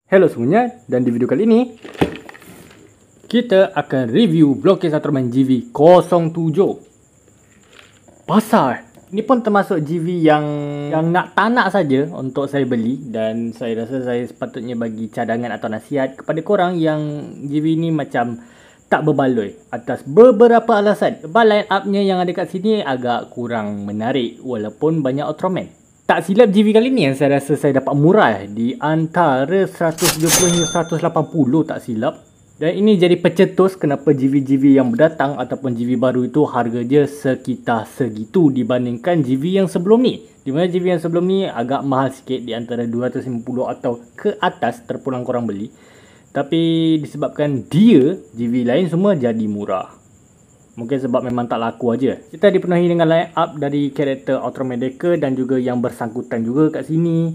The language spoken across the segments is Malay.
Hello semuanya, dan di video kali ini kita akan review Blockcase Ultraman GV07. Pasar ini pun termasuk GV yang tak nak saja untuk saya beli, dan saya rasa saya sepatutnya bagi cadangan atau nasihat kepada korang yang GV ni macam tak berbaloi atas beberapa alasan. Sebab line up-nya yang ada kat sini agak kurang menarik walaupun banyak Ultraman. Tak silap GV kali ni yang saya rasa saya dapat murah di antara 170 hingga 180 tak silap. Dan ini jadi pencetus kenapa GV-GV yang berdatang ataupun GV baru itu harga dia sekitar segitu dibandingkan GV yang sebelum ni. Di mana GV yang sebelum ni agak mahal sikit, di antara 250 atau ke atas terpulang korang beli. Tapi disebabkan dia, GV lain semua jadi murah. Mungkin sebab memang tak laku aja. Kita dipenuhi dengan line up dari karakter Ultraman Deca dan juga yang bersangkutan juga kat sini.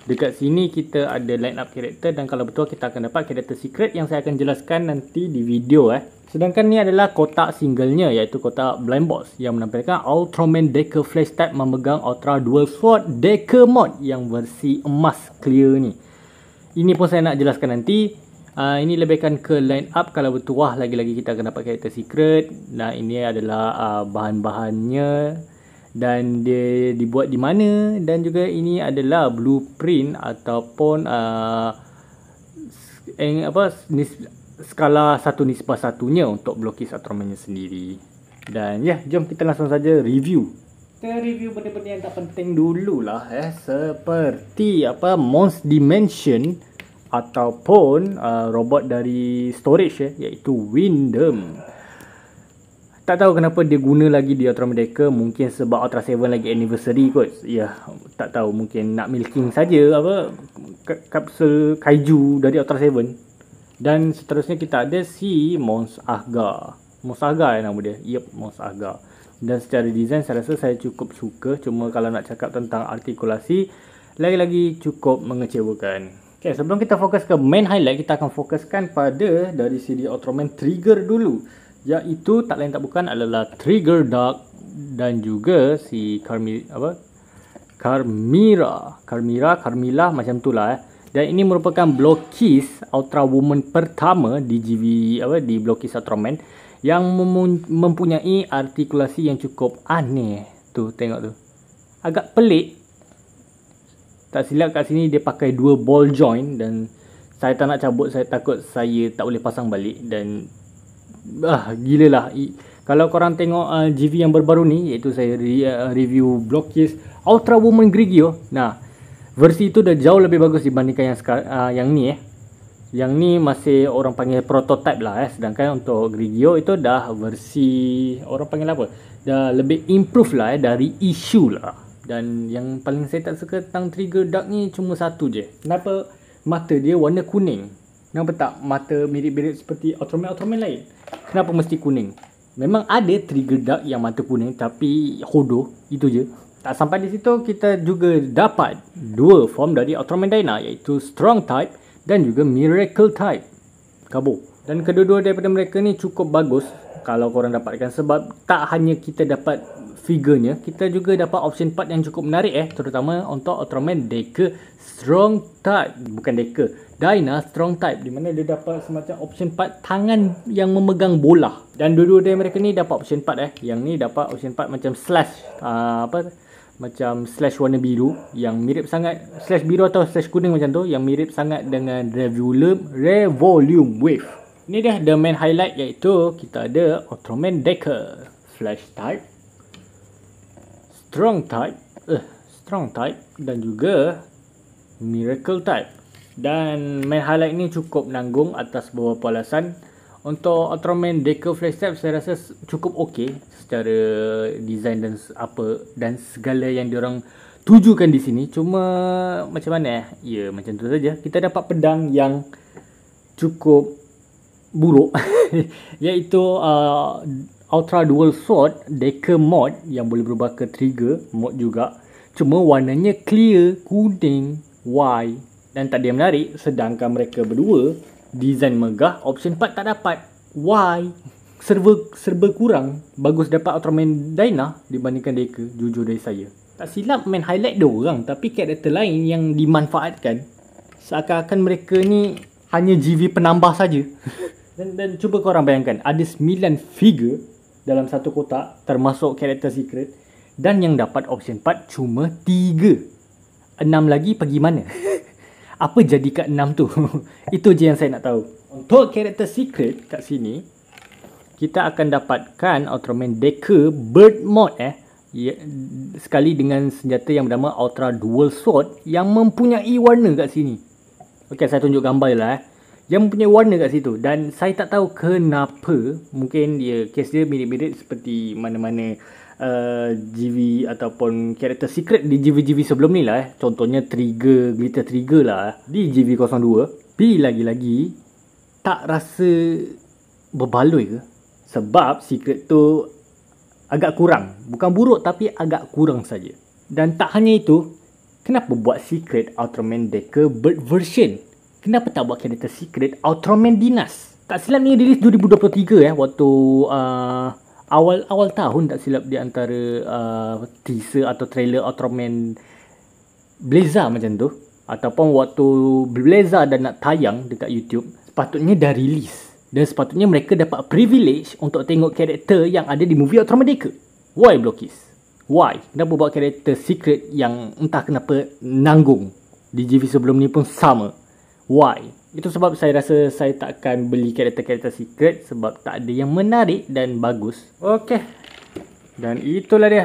Dekat sini kita ada line up karakter, dan kalau betul kita akan dapat karakter secret yang saya akan jelaskan nanti di video. Sedangkan ni adalah kotak singlenya, iaitu kotak Blind Box yang menampilkan Ultraman Deca Flash Type memegang Ultra Dual Sword Deca Mod yang versi emas clear ni. Ini pun saya nak jelaskan nanti. Ini lebihkan ke line up. Kalau bertuah lagi-lagi kita akan dapat karakter secret. Nah, ini adalah bahan-bahannya dan dia dibuat di mana, dan juga ini adalah blueprint ataupun skala 1:1 untuk Blockcase Ultraman sendiri. Dan ya, jom kita langsung saja review. Kita review benda-benda yang tak penting dululah, seperti Mons Dimension ataupun robot dari storage, iaitu Windom. Tak tahu kenapa dia guna lagi di Ultraman Deca. Mungkin sebab Ultra 7 lagi anniversary kot. Ya, tak tahu, mungkin nak milking saja kapsul kaiju dari Ultra 7. Dan seterusnya kita ada si Mons Ahgar. Mons Ahgar nama dia. Yep, Mons Ahgar. Dan secara design saya rasa saya cukup suka. Cuma kalau nak cakap tentang artikulasi, lagi-lagi cukup mengecewakan. Okay, sebelum kita fokus ke main highlight, kita akan fokuskan pada dari siri Ultraman Trigger dulu, iaitu tak lain tak bukan adalah Trigger Dark dan juga si Carmilla macam tu lah. Dan ini merupakan Blockcase Ultra Woman pertama di GV di Blockcase Ultraman yang mempunyai artikulasi yang cukup aneh. Tu tengok tu, agak pelik. Tak silap kat sini dia pakai dua ball joint, dan saya tak nak cabut, saya takut saya tak boleh pasang balik. Dan gila lah. Kalau korang tengok GV yang baru ni, iaitu saya review Blockcase Ultra Woman Grigio. Nah, versi itu dah jauh lebih bagus dibandingkan yang ni. Yang ni masih orang panggil prototype lah. Sedangkan untuk Grigio itu dah versi, orang panggil apa, dah lebih improve lah dari issue lah. Dan yang paling saya tak suka tentang Trigger Dark ni cuma satu je. Kenapa mata dia warna kuning? Kenapa tak mata mirip-mirip seperti Ultraman lain? Kenapa mesti kuning? Memang ada Trigger Dark yang mata kuning, tapi hodoh, itu je. Tak sampai di situ, kita juga dapat dua form dari Ultraman Dyna, iaitu Strong Type dan juga Miracle Type. Kabur. Dan kedua-dua daripada mereka ni cukup bagus kalau korang dapatkan, sebab tak hanya kita dapat figurnya, kita juga dapat option part yang cukup menarik, terutama untuk Ultraman Deca Strong Type, bukan Deca, Dyna Strong Type, di mana dia dapat semacam option part tangan yang memegang bola. Dan dua-dua dari mereka ni dapat option part yang ni dapat option part macam slash macam slash warna biru yang mirip sangat, slash biru atau slash kuning macam tu, yang mirip sangat dengan Revolume Wave. Ini dah the main highlight, iaitu kita ada Ultraman Deca Flash Type, Strong Type dan juga Miracle Type. Dan main highlight ni cukup menanggung atas beberapa alasan. Untuk Ultraman Deca Flash Type saya rasa cukup okey secara design dan segala yang diorang tujukan di sini. Cuma macam mana ya, macam tu saja. Kita dapat pedang yang cukup buruk iaitu Ultra Dual Sword Deca Mod yang boleh berubah ke Trigger Mod juga. Cuma warnanya clear, kuning, white, dan tak ada yang menarik. Sedangkan mereka berdua design megah, option part tak dapat, why? Serba kurang. Bagus dapat Ultraman Dyna dibandingkan Deca, jujur dari saya. Tak silap main highlight dia orang, tapi karakter lain yang dimanfaatkan Seakan-akan mereka ni hanya GV penambah saja. Dan cuba korang bayangkan, ada 9 figure dalam satu kotak termasuk karakter secret, dan yang dapat option 4 cuma 3. 6 lagi pergi mana? Apa jadi kat 6 tu? Itu je yang saya nak tahu. Untuk karakter secret kat sini, kita akan dapatkan Ultraman Decker Bird Mode sekali dengan senjata yang bernama Ultra Dual Sword yang mempunyai warna kat sini. Okey, saya tunjuk gambar je lah yang mempunyai warna kat situ, dan saya tak tahu kenapa. Mungkin kes dia mirip-mirip seperti mana-mana GV ataupun karakter secret di GV-GV sebelum ni lah. Contohnya Trigger, Glitter Trigger lah di GV02. Tapi lagi-lagi tak rasa berbaloi ke? Sebab secret tu agak kurang. Bukan buruk tapi agak kurang saja. Dan tak hanya itu, kenapa buat secret Ultraman Decker Bird version? Kenapa tak buat karakter secret Ultraman Dinas? Tak silap ni rilis 2023 waktu awal tahun, tak silap, di antara teaser atau trailer Ultraman Blazer macam tu, ataupun waktu Blazer dah nak tayang dekat YouTube, sepatutnya dah rilis dan sepatutnya mereka dapat privilege untuk tengok karakter yang ada di movie Ultraman Decker. Why Blockies? Why? Kenapa buat karakter secret yang entah kenapa nanggung? Di GV sebelum ni pun sama. Why? Itu sebab saya rasa saya tak akan beli karakter-karakter secret sebab tak ada yang menarik dan bagus. Okey. Dan itulah dia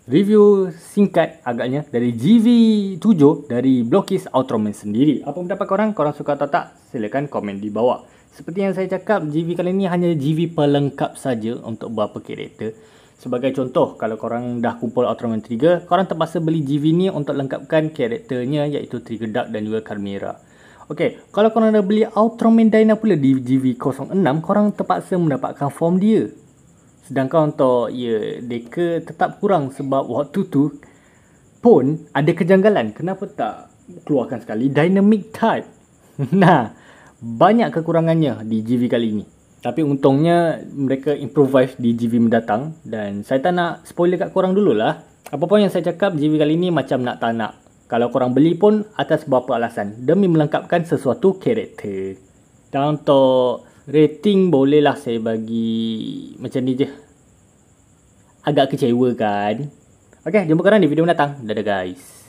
review singkat agaknya dari GV7 dari Blockies Ultraman sendiri. Apa pendapat korang? Korang suka atau tak? Silakan komen di bawah. Seperti yang saya cakap, GV kali ni hanya GV pelengkap saja untuk beberapa karakter. Sebagai contoh, kalau korang dah kumpul Ultraman Trigger, korang terpaksa beli GV ni untuk lengkapkan karakternya, iaitu Trigger Dark dan juga Carmera. Okey, kalau korang dah beli Ultraman Dyna pula di GV06, korang terpaksa mendapatkan form dia. Sedangkan untuk Decker tetap kurang sebab waktu tu pun ada kejanggalan. Kenapa tak keluarkan sekali Dynamic type? Nah, banyak kekurangannya di GV kali ini. Tapi untungnya mereka improvise di GV mendatang. Dan saya tak nak spoiler kat korang dululah. Apa-apa yang saya cakap, GV kali ini macam nak tak nak. Kalau korang beli pun atas beberapa alasan, demi melengkapkan sesuatu karakter. Dan untuk rating bolehlah saya bagi macam ni je. Agak kecewa kan? Okey, jumpa korang di video mendatang. Dadah guys.